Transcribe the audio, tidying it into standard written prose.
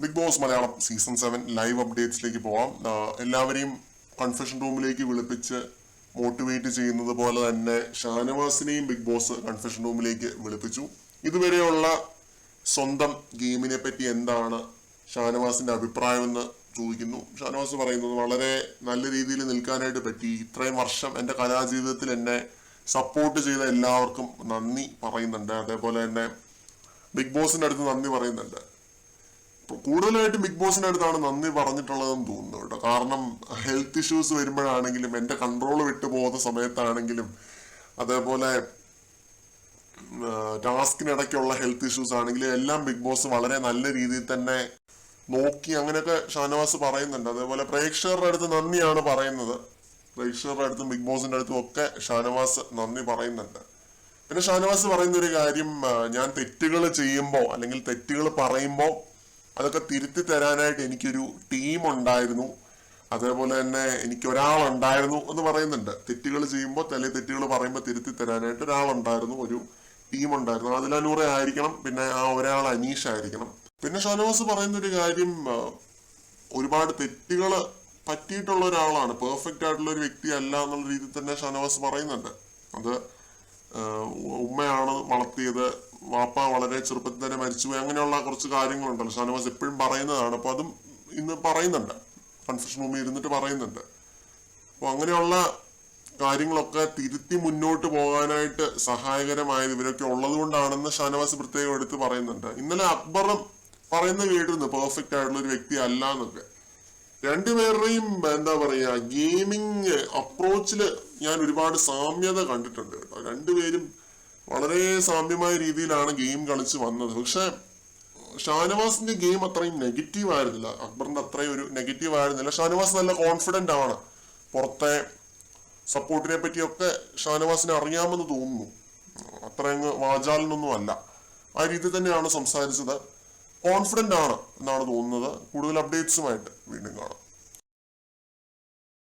Big Boss Malayalam season 7 live അപ്ഡേറ്റ്സിലേക്ക് പോവാം. എല്ലാവരെയും കൺഫെഷൻ റൂമിലേക്ക് വിളിപ്പിച്ച് മോട്ടിവേറ്റ് ചെയ്യുന്നത് പോലെ തന്നെ ഷാനവാസിനെയും ബിഗ് ബോസ് കൺഫെഷൻ റൂമിലേക്ക് വിളിപ്പിച്ചു. ഇതുവരെയുള്ള സ്വന്തം ഗെയിമിനെ പറ്റി എന്താണ് ഷാനവാസിന്റെ അഭിപ്രായം എന്ന് ചോദിക്കുന്നു. ഷാനവാസ് പറയുന്നത് വളരെ നല്ല രീതിയിൽ നിൽക്കാനായിട്ട് പറ്റി. ഇത്രയും വർഷം എൻ്റെ കലാജീവിതത്തിൽ എന്നെ സപ്പോർട്ട് ചെയ്ത എല്ലാവർക്കും നന്ദി പറയുന്നുണ്ട്. അതേപോലെ തന്നെ ബിഗ് ബോസിന്റെ അടുത്ത് നന്ദി പറയുന്നുണ്ട്. കൂടുതലായിട്ട് ബിഗ് ബോസിന്റെ അടുത്താണ് നന്ദി പറഞ്ഞിട്ടുള്ളതെന്ന് തോന്നുന്നു കേട്ടോ. കാരണം ഹെൽത്ത് ഇഷ്യൂസ് വരുമ്പോഴാണെങ്കിലും എൻ്റെ കൺട്രോൾ വിട്ടു പോകുന്ന സമയത്താണെങ്കിലും അതേപോലെ ടാസ്കിനിടയ്ക്കുള്ള ഹെൽത്ത് ഇഷ്യൂസ് ആണെങ്കിലും എല്ലാം ബിഗ് ബോസ് വളരെ നല്ല രീതിയിൽ തന്നെ നോക്കി അങ്ങനെയൊക്കെ ഷാനവാസ് പറയുന്നുണ്ട്. അതേപോലെ പ്രേക്ഷകരുടെ അടുത്ത് നന്ദിയാണ് പറയുന്നത്. പ്രേക്ഷകരുടെ അടുത്തും ബിഗ് ബോസിന്റെ അടുത്തും ഒക്കെ ഷാനവാസ് നന്ദി പറയുന്നുണ്ട്. പിന്നെ ഷാനവാസ് പറയുന്ന ഒരു കാര്യം, ഞാൻ തെറ്റുകൾ ചെയ്യുമ്പോൾ അല്ലെങ്കിൽ തെറ്റുകൾ പറയുമ്പോൾ അതൊക്കെ തിരുത്തി തരാനായിട്ട് എനിക്കൊരു ടീം ഉണ്ടായിരുന്നു, അതേപോലെ തന്നെ എനിക്ക് ഒരാളുണ്ടായിരുന്നു എന്ന് പറയുന്നുണ്ട്. തെറ്റുകൾ ചെയ്യുമ്പോൾ തെറ്റുകൾ പറയുമ്പോൾ തിരുത്തി തരാനായിട്ട് ഒരാളുണ്ടായിരുന്നു, ഒരു ടീം ഉണ്ടായിരുന്നു. അതിലൂടെ ആയിരിക്കണം, പിന്നെ ആ ഒരാൾ അനീഷ് ആയിരിക്കണം. പിന്നെ ഷാനവാസ് പറയുന്ന ഒരു കാര്യം, ഒരുപാട് തെറ്റുകൾ പറ്റിയിട്ടുള്ള ഒരാളാണ്, പെർഫെക്റ്റ് ആയിട്ടുള്ള ഒരു വ്യക്തി അല്ല എന്നുള്ള രീതിയിൽ തന്നെ ഷാനവാസ് പറയുന്നുണ്ട്. അത് ഉമ്മയാണ് വളർത്തിയത്, വാപ്പ വളരെ ചെറുപ്പത്തിൽ തന്നെ മരിച്ചുപോയി, അങ്ങനെയുള്ള കുറച്ച് കാര്യങ്ങളുണ്ടല്ലോ ഷാനവാസ് എപ്പോഴും പറയുന്നതാണ്. അപ്പൊ അതും ഇന്ന് പറയുന്നുണ്ട്, കൺഫെഷൻ റൂമിൽ ഇരുന്നിട്ട് പറയുന്നുണ്ട്. അപ്പൊ അങ്ങനെയുള്ള കാര്യങ്ങളൊക്കെ തിരുത്തി മുന്നോട്ട് പോകാനായിട്ട് സഹായകരമായത് ഇവരൊക്കെ ഉള്ളത് കൊണ്ടാണെന്ന് ഷാനവാസ് പ്രത്യേകം എടുത്ത് പറയുന്നുണ്ട്. ഇന്നലെ അക്ബറും പറയുന്നത് കേട്ടിരുന്നു പെർഫെക്റ്റ് ആയിട്ടുള്ള ഒരു വ്യക്തി അല്ല എന്നൊക്കെ. രണ്ടുപേരുടെയും എന്താ പറയാ ഗെയിമിങ് അപ്രോച്ചില് ഞാൻ ഒരുപാട് സാമ്യത കണ്ടിട്ടുണ്ട് കേട്ടോ. രണ്ടുപേരും വളരെ സാമ്യമായ രീതിയിലാണ് ഗെയിം കളിച്ച് വന്നത്. പക്ഷെ ഷാനവാസിന്റെ ഗെയിം അത്രയും നെഗറ്റീവ് ആയിരുന്നില്ല, അക്ബറിന്റെ അത്രയും ഒരു നെഗറ്റീവ് ആയിരുന്നില്ല. ഷാനവാസ് നല്ല കോൺഫിഡന്റ് ആണ്, പുറത്തെ സപ്പോർട്ടിനെ പറ്റിയൊക്കെ ഷാനവാസിനെ അറിയാമെന്ന് തോന്നുന്നു. അത്രയങ്ങ് വാചാലിനൊന്നും അല്ല, ആ രീതിയിൽ തന്നെയാണ് സംസാരിച്ചത്. കോൺഫിഡന്റ് ആണ് എന്നാണ് തോന്നുന്നത്. കൂടുതൽ അപ്ഡേറ്റ്സുമായിട്ട് വീണ്ടും കാണാം.